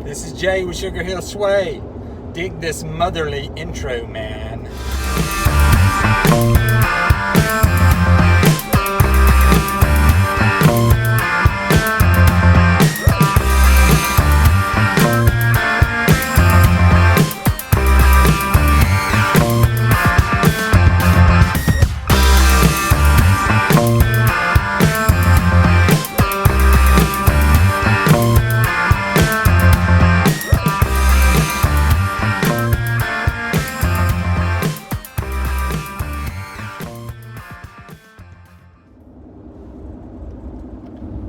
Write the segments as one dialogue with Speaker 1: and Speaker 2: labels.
Speaker 1: This is Jay with Sugar Hill Sway. Dig this motherly intro, man.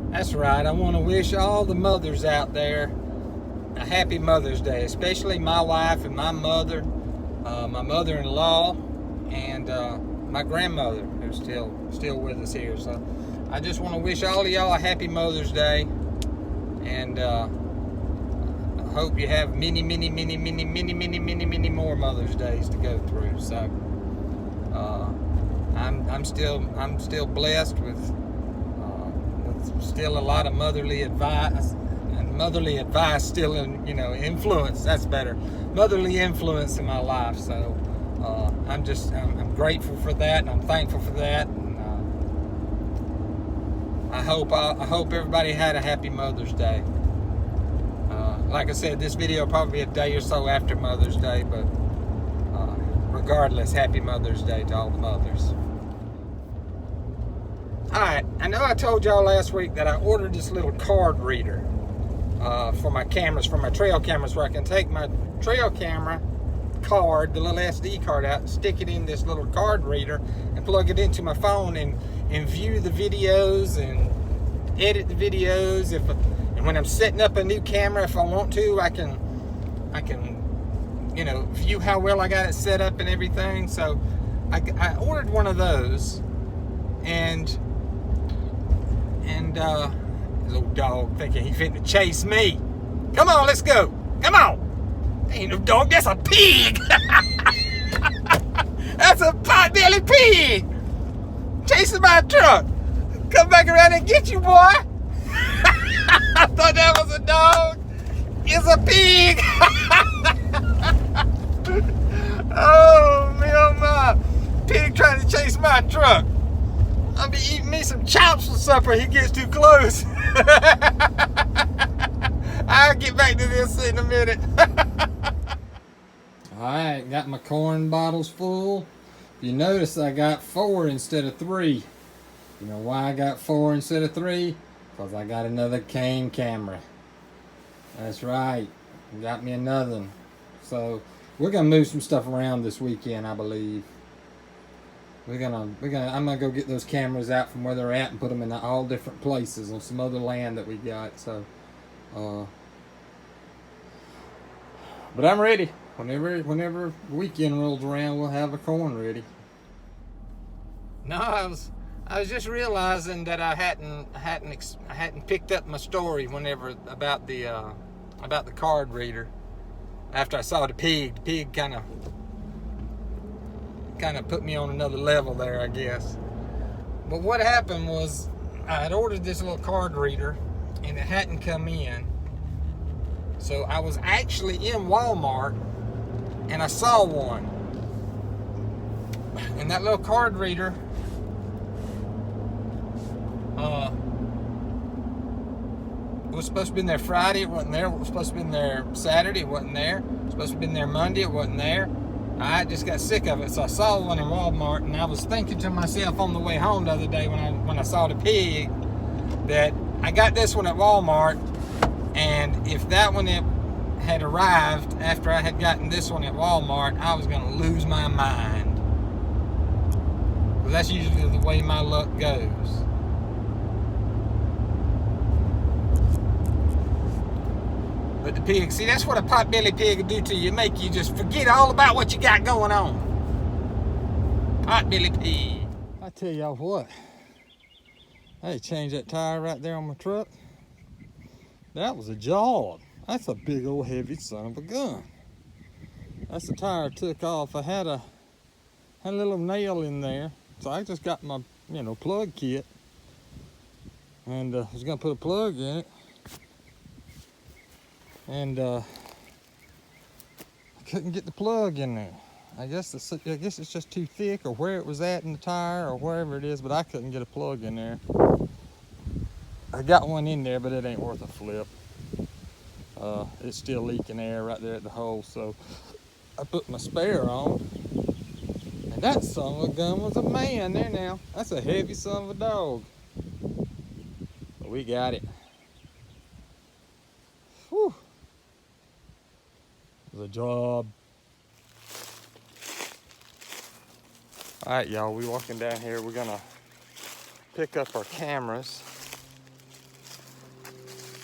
Speaker 1: That's right, I want to wish all the mothers out there a happy Mother's Day, especially my wife and my mother, my mother-in-law, and my grandmother, who's still with us here. So I just want to wish all of y'all a happy Mother's Day, and I hope you have many more Mother's Days to go through. So I'm still blessed with still a lot of motherly advice, and motherly advice still influence. That's better. Motherly influence in my life. So I'm grateful for that, and I'm thankful for that. And I hope everybody had a happy Mother's Day. Like I said, this video will probably be a day or so after Mother's Day, but regardless, happy Mother's Day to all the mothers. Alright, I know I told y'all last week that I ordered this little card reader for my cameras, for my trail cameras, where I can take my trail camera card, the little SD card out, and stick it in this little card reader and plug it into my phone and view the videos and edit the videos. And when I'm setting up a new camera, if I want to, I can view how well I got it set up and everything. So I ordered one of those, and his old dog thinking he finna chase me. Come on, let's go. Come on. Ain't no dog, that's a pig. That's a pot-bellied pig chasing my truck. Come back around and get you, boy. I thought that was a dog. It's a pig. Oh, me oh my. Pig trying to chase my truck. I'll be eating me some chops for supper. He gets too close. I'll get back to this in a minute. Alright, got my corn bottles full. You notice I got 4 instead of 3. You know why I got 4 instead of 3? Because I got another cane camera. That's right. Got me another one. So we're gonna move some stuff around this weekend, I believe. I'm gonna go get those cameras out from where they're at and put them in all different places on some other land that we got. So, but I'm ready. Whenever weekend rolls around, we'll have a corn ready. No, I was just realizing that I hadn't picked up my story about the card reader. After I saw the pig kind of put me on another level there, I guess. But what happened was I had ordered this little card reader and it hadn't come in. So I was actually in Walmart and I saw one. And that little card reader was supposed to be in there Friday, it wasn't there. It was supposed to be in there Saturday, it wasn't there. It was supposed to be in there Monday, it wasn't there. I just got sick of it, so I saw one in Walmart, and I was thinking to myself on the way home the other day when I saw the pig, that I got this one at Walmart, and if that one had arrived after I had gotten this one at Walmart, I was going to lose my mind. Because that's usually the way my luck goes. But the pig, see, that's what a pot-bellied pig will do to you. Make you just forget all about what you got going on. Pot-bellied pig. I tell y'all what, I had to change that tire right there on my truck. That was a job. That's a big old heavy son of a gun. That's the tire I took off. I had a little nail in there, so I just got my plug kit, and I was gonna put a plug in it. and I couldn't get the plug in there. I guess it's just too thick, or where it was at in the tire, or wherever it is, but I couldn't get a plug in there. I got one in there, but it ain't worth a flip. It's still leaking air right there at the hole, so I put my spare on, and that son of a gun was a man there now. That's a heavy son of a dog. But we got it. Whew. It was a job. All right, y'all, we walking down here. We're gonna pick up our cameras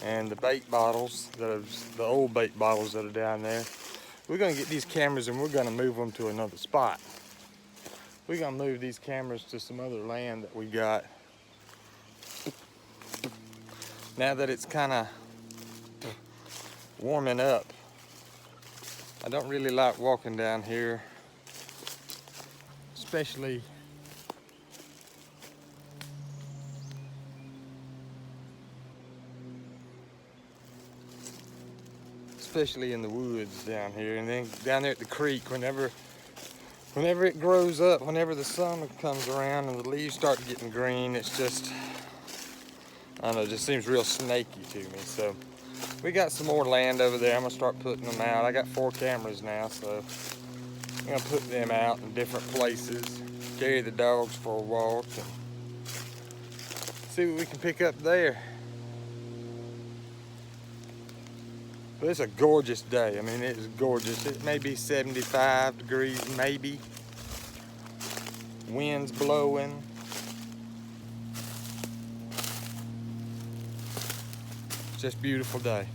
Speaker 1: and the bait bottles, the old bait bottles that are down there. We're gonna get these cameras and we're gonna move them to another spot. We're gonna move these cameras to some other land that we got. Now that it's kind of warming up, I don't really like walking down here, especially in the woods down here, and then down there at the creek, whenever it grows up, whenever the sun comes around and the leaves start getting green, it's just, I don't know, it just seems real snaky to me. So we got some more land over there. I'm gonna start putting them out. I got 4 cameras now, so I'm gonna put them out in different places, carry the dogs for a walk, and see what we can pick up there. But it's a gorgeous day. I mean, it is gorgeous. It may be 75 degrees, maybe. Wind's blowing. It's just a beautiful day.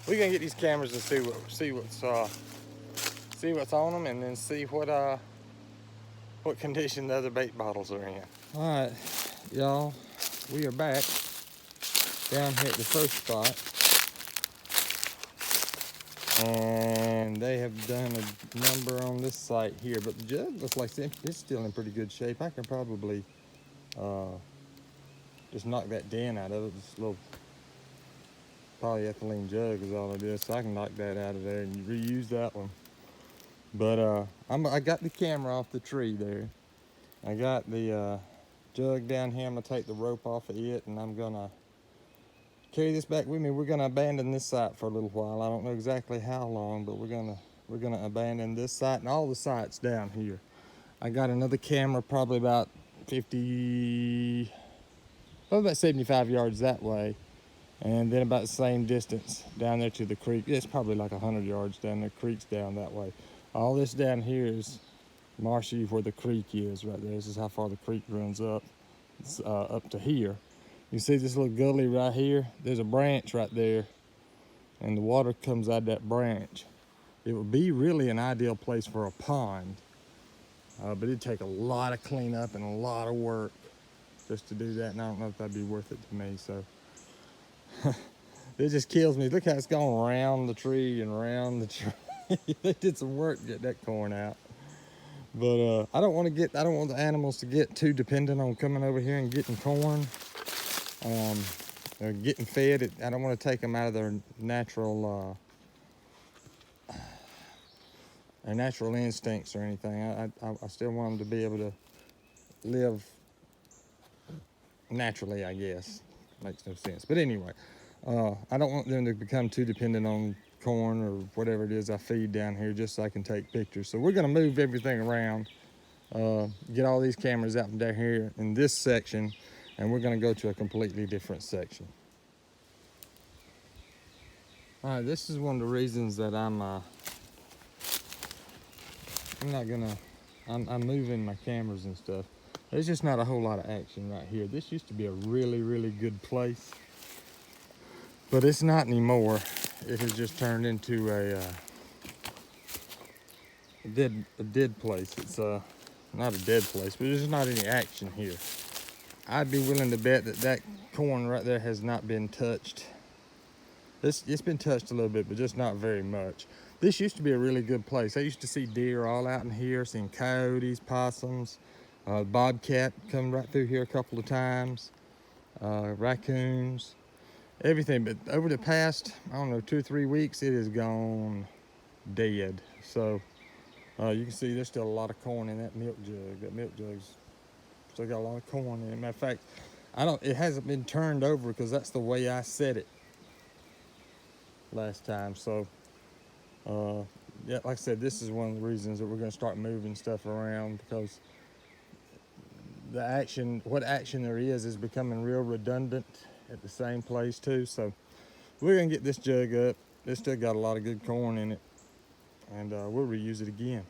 Speaker 1: We're gonna get these cameras and see what's on them, and then see what condition the other bait bottles are in. All right, y'all, we are back down here at the first spot. And they have done a number on this site here, but the jug looks like it's still in pretty good shape. I can probably just knock that dent out of it. This little polyethylene jug is all it is, so I can knock that out of there and reuse that one. But I got the camera off the tree there. I got the jug down here. I'm gonna take the rope off of it, and I'm gonna carry this back with me. We're gonna abandon this site for a little while. I don't know exactly how long, but we're gonna abandon this site and all the sites down here. I got another camera probably about 75 yards that way, and then about the same distance down there to the creek. It's probably like 100 yards down there. Creek's down that way. All this down here is marshy where the creek is right there. This is how far the creek runs up. It's up to here. You see this little gully right here? There's a branch right there, and the water comes out of that branch. It would be really an ideal place for a pond, but it'd take a lot of cleanup and a lot of work just to do that, and I don't know if that'd be worth it to me, so. It just kills me. Look how it's going around the tree and around the tree. They did some work to get that corn out. But I don't want the animals to get too dependent on coming over here and getting corn. They're getting fed. I don't want to take them out of their natural instincts or anything. I still want them to be able to live naturally, I guess. Makes no sense. But anyway, I don't want them to become too dependent on corn or whatever it is I feed down here, just so I can take pictures. So we're going to move everything around, get all these cameras out from down here in this section, and we're going to go to a completely different section. All right, this is one of the reasons that I'm moving my cameras and stuff. There's just not a whole lot of action right here. This used to be a really, really good place, but it's not anymore. It has just turned into a dead place. It's not a dead place, but there's not any action here. I'd be willing to bet that corn right there has not been touched. It's been touched a little bit, but just not very much. This used to be a really good place. I used to see deer all out in here, seeing coyotes, possums, bobcat come right through here a couple of times, raccoons. everything. But over the past, I don't know, 2 or 3 weeks, it has gone dead. So you can see there's still a lot of corn in that milk jug. That milk jug's still got a lot of corn in it. Matter of fact, it hasn't been turned over because that's the way I set it last time. So yeah, like I said, this is one of the reasons that we're going to start moving stuff around, because what action there is becoming real redundant at the same place too. So we're going to get this jug up. It's still got a lot of good corn in it, and we'll reuse it again.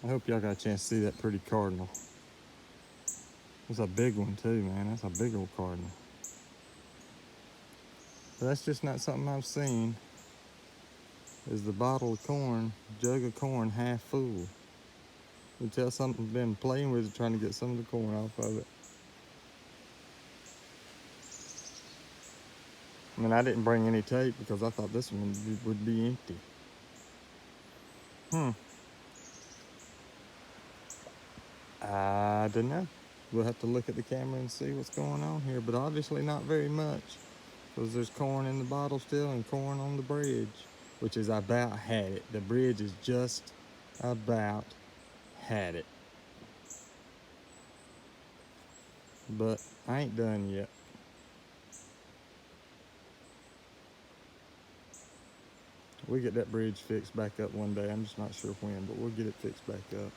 Speaker 1: I hope y'all got a chance to see that pretty cardinal. It's a big one too, man. That's a big old cardinal. But that's just not something I've seen. Is the bottle of corn, jug of corn, half full? You tell something's been playing with it, trying to get some of the corn off of it. I mean, I didn't bring any tape because I thought this one would be empty. I don't know. We'll have to look at the camera and see what's going on here, but obviously not very much, because there's corn in the bottle still and corn on the bridge, which is about had it. The bridge is just about had it. But I ain't done yet. We'll get that bridge fixed back up one day. I'm just not sure when, but we'll get it fixed back up.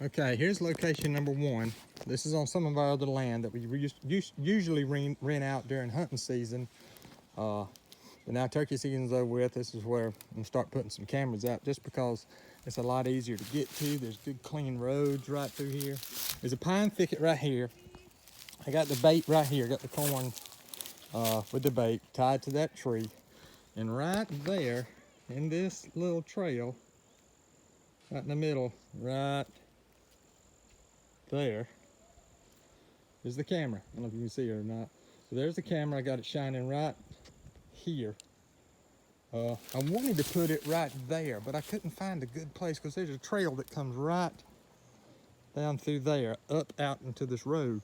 Speaker 1: Okay, here's location number 1. This is on some of our other land that we usually rent out during hunting season. But now turkey season's over with. This is where I'm gonna start putting some cameras out, just because it's a lot easier to get to. There's good clean roads right through here. There's a pine thicket right here. I got the bait right here. Got the corn with the bait tied to that tree. And right there in this little trail, right in the middle, right there, is the camera. I don't know if you can see it or not. So there's the camera. I got it shining right here. I wanted to put it right there, but I couldn't find a good place because there's a trail that comes right down through there, up out into this road.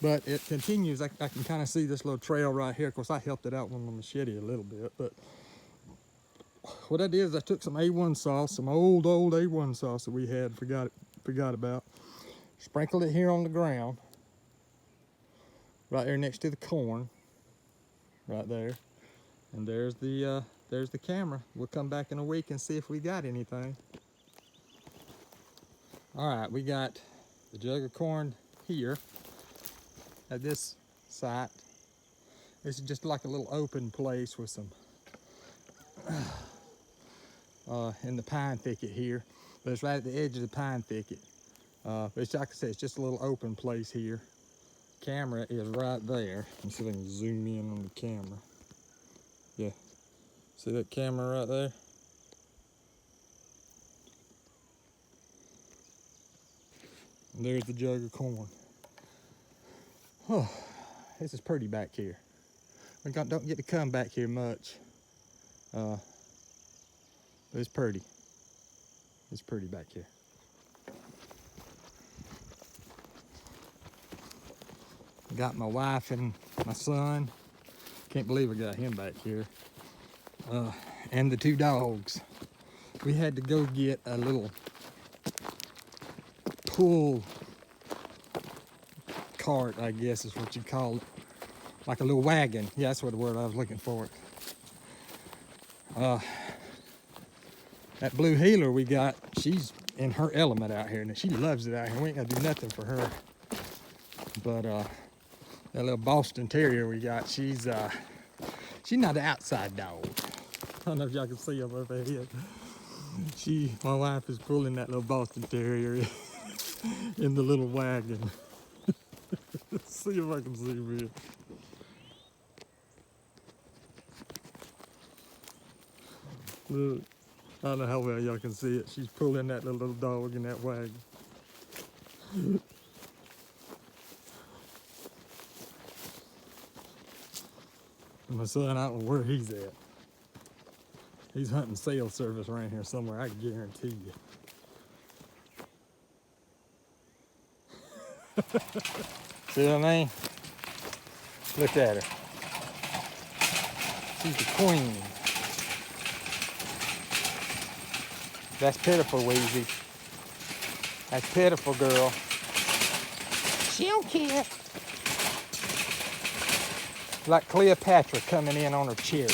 Speaker 1: But it continues. I can kind of see this little trail right here. Of course, I helped it out with my machete a little bit. But what I did is I took some A1 sauce, some old A1 sauce that we had, forgot about. Sprinkled it here on the ground, right there next to the corn, right there. And there's the camera. We'll come back in a week and see if we got anything. All right, we got the jug of corn here at this site. This is just like a little open place with some in the pine thicket here. But it's right at the edge of the pine thicket. But it's like I said, it's just a little open place here. Camera is right there. Let me see if I can zoom in on the camera. Yeah, see that camera right there? And there's the jug of corn. Oh, this is pretty back here. We don't get to come back here much. But it's pretty. It's pretty back here. Got my wife and my son. Can't believe I got him back here. And the 2 dogs. We had to go get a little pull cart, I guess is what you call it. Like a little wagon. Yeah, that's what the word I was looking for. That blue heeler we got, she's in her element out here, and she loves it out here. We ain't gonna do nothing for her. But that little Boston Terrier we got, she's not an outside dog. I don't know if y'all can see her over here. My wife is pulling that little Boston Terrier in the little wagon. See if I can zoom in. Look, I don't know how well y'all can see it. She's pulling that little dog in that wagon. My son, I don't know where he's at. He's hunting cell service around here somewhere, I can guarantee you. See what I mean? Look at her. She's the queen. That's pitiful, Weezy. That's pitiful, girl. She don't care. Like Cleopatra coming in on her chariot.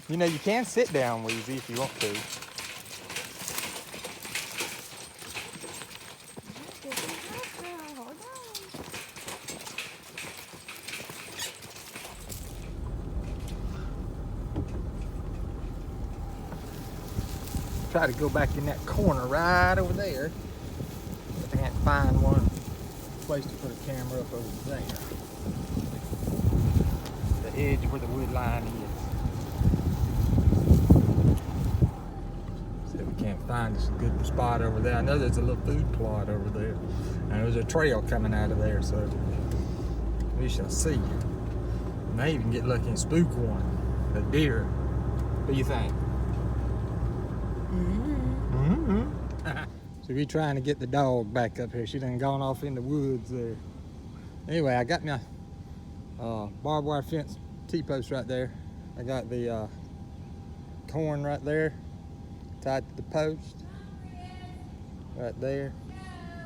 Speaker 1: You know, you can sit down, Weezy, if you want to. Try to go back in that corner right over there. I can't find one place to put a camera up over there. The edge where the wood line is. See if we can't find us a good spot over there. I know there's a little food plot over there. And there's a trail coming out of there, so we shall see. May even get lucky and spook one. A deer. What do you think? So we trying to get the dog back up here. She done gone off in the woods there. Anyway, I got my barbed wire fence T-post right there. I got the corn right there, tied to the post, right there.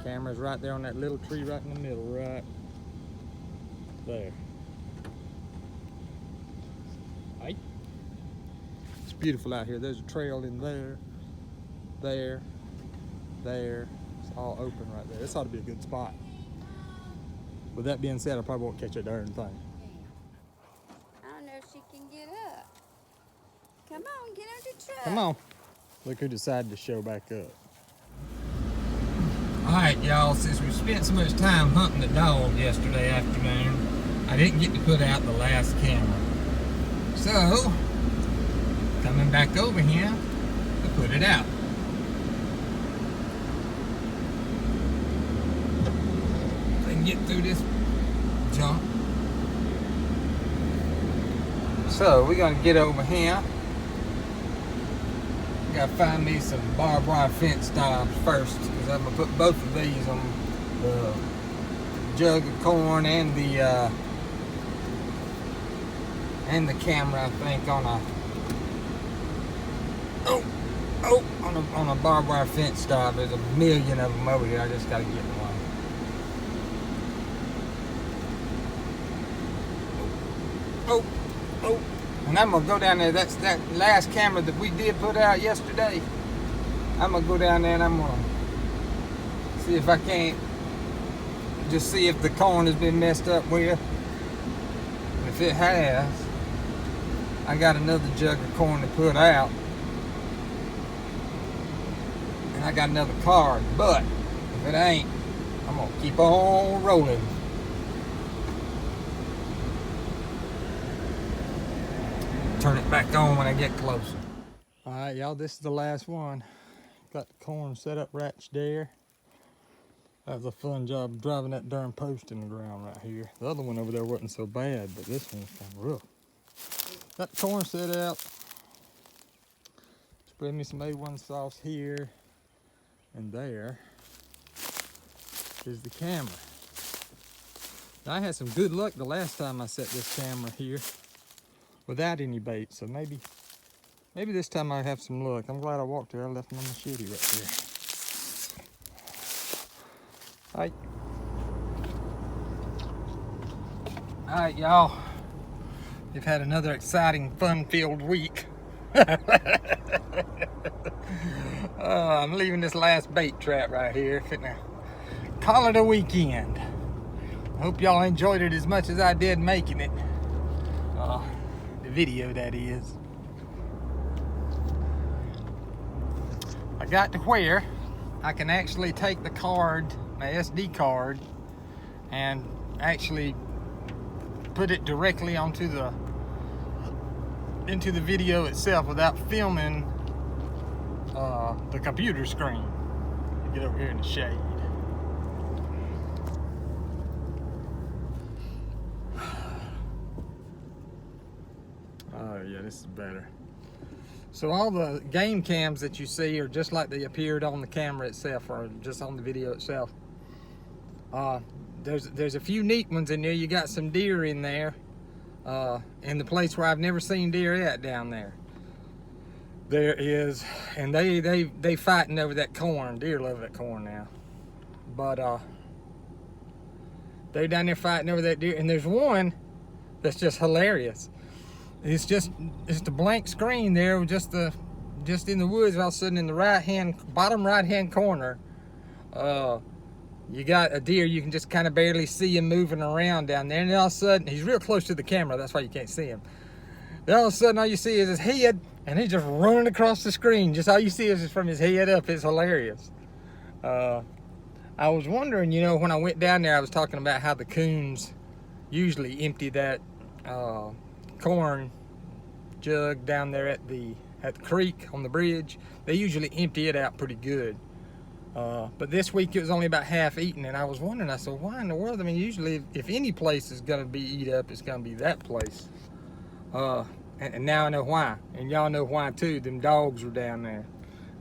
Speaker 1: Camera's right there on that little tree right in the middle, right there. Hey. beautiful out here. There's a trail in there, there. It's all open right there. This ought to be a good spot. With that being said, I probably won't catch a darn thing.
Speaker 2: I don't know if she can get up. Come on, get on the truck.
Speaker 1: Come on. Look who decided to show back up. Alright, y'all, since we spent so much time hunting the dog yesterday afternoon, I didn't get to put out the last camera. So, coming back over here to put it out. If I can get through this junk. So, we're going to get over here. Gotta find me some barbed wire fence stops first, because I'm gonna put both of these on the jug of corn and the camera, I think, on a on a barbed wire fence stop. There's a million of them over here. I just gotta get one. And I'm gonna go down there. That's that last camera that we did put out yesterday. I'm gonna go down there and I'm gonna see if I can't just see if the corn has been messed up with. If it has, I got another jug of corn to put out, and I got another card. But if it ain't, I'm gonna keep on rolling. Turn it back on when I get closer. All right, y'all, this is the last one. Got the corn set up right there. That was a fun job driving that darn post in the ground right here. The other one over there wasn't so bad, but this one's kind of rough. Got the corn set up. Spread me some A1 sauce here and there. Is the camera. Now, I had some good luck the last time I set this camera here without any bait, so maybe this time I have some luck. I'm glad I walked there. I left my machete right there. All right, y'all. You've had another exciting, fun-filled week. I'm leaving this last bait trap right here. Finna call it a weekend. I hope y'all enjoyed it as much as I did making it. The video, that is. I got to where I can actually take the card, my SD card, and actually put it directly onto into the video itself without filming the computer screen. Get over here in the shade. Oh yeah, this is better. So all the game cams that you see are just like they appeared on the camera itself, or just on the video itself. There's a few neat ones in there. You got some deer in there, in the place where I've never seen deer at down there. There is, and they fighting over that corn. Deer love that corn now, but they're down there fighting over that deer. And there's one that's just hilarious. It's a blank screen there, just in the woods. All of a sudden, in the bottom right hand corner, you got a deer. You can just kind of barely see him moving around down there. And then all of a sudden, he's real close to the camera. That's why you can't see him. Then all of a sudden, all you see is his head, and he's just running across the screen. Just all you see is just from his head up. It's hilarious. I was wondering, when I went down there, I was talking about how the coons usually empty that corn jug down there at the creek on the bridge. They usually empty it out pretty good. But this week it was only about half eaten, and I was wondering, I said, why in the world? I mean, usually if any place is gonna be eat up, it's gonna be that place. And now I know why, and y'all know why too. Them dogs were down there.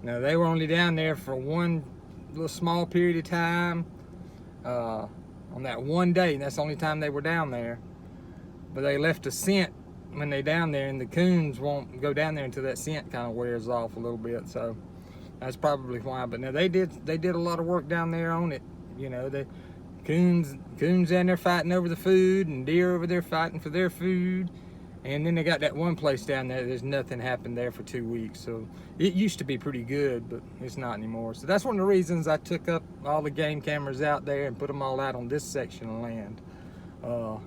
Speaker 1: Now, they were only down there for one little small period of time, on that one day, and that's the only time they were down there. But they left a scent when they down there, and the coons won't go down there until that scent kind of wears off a little bit. So that's probably why. But now they did a lot of work down there on it. The coons down there fighting over the food, and deer over there fighting for their food. And then they got that one place down there, there's nothing happened there for 2 weeks. So it used to be pretty good, but it's not anymore. So that's one of the reasons I took up all the game cameras out there and put them all out on this section of land. I'm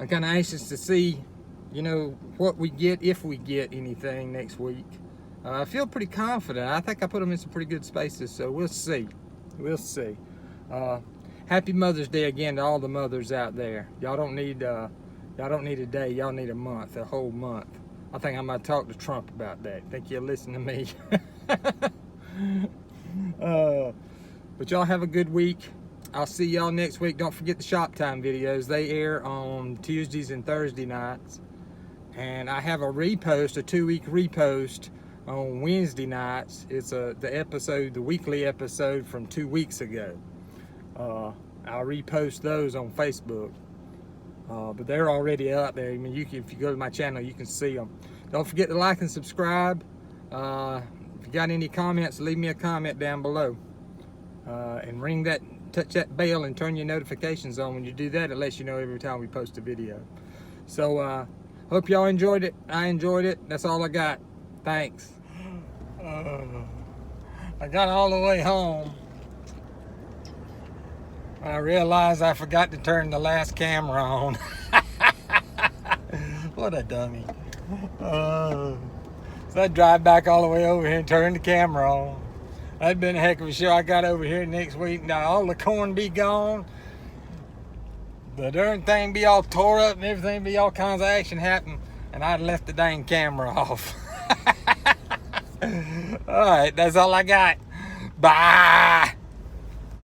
Speaker 1: kind of anxious to see, you know, what we get, if we get anything next week. I feel pretty confident. I think I put them in some pretty good spaces, so we'll see. We'll see. Happy Mother's Day again to all the mothers out there. Y'all don't need a day. Y'all need a month, a whole month. I think I'm gonna talk to Trump about that. Think you'll listen to me? But y'all have a good week. I'll see y'all next week. Don't forget the Shop Time videos. They air on Tuesdays and Thursday nights. And I have a repost, a 2-week repost on Wednesday nights. It's the weekly episode from 2 weeks ago. I'll repost those on Facebook. But they're already out there. I mean, if you go to my channel, you can see them. Don't forget to like and subscribe. If you got any comments, leave me a comment down below. And touch that bell and turn your notifications on. When you do that, it lets you know every time we post a video. So, hope y'all enjoyed it. I enjoyed it. That's all I got. Thanks. I got all the way home. I realized I forgot to turn the last camera on. What a dummy. So I drive back all the way over here and turn the camera on. That'd been a heck of a show. I got over here next week, now all the corn be gone. The darn thing be all tore up and everything be all kinds of action happen. And I left the dang camera off. Alright, that's all I got. Bye.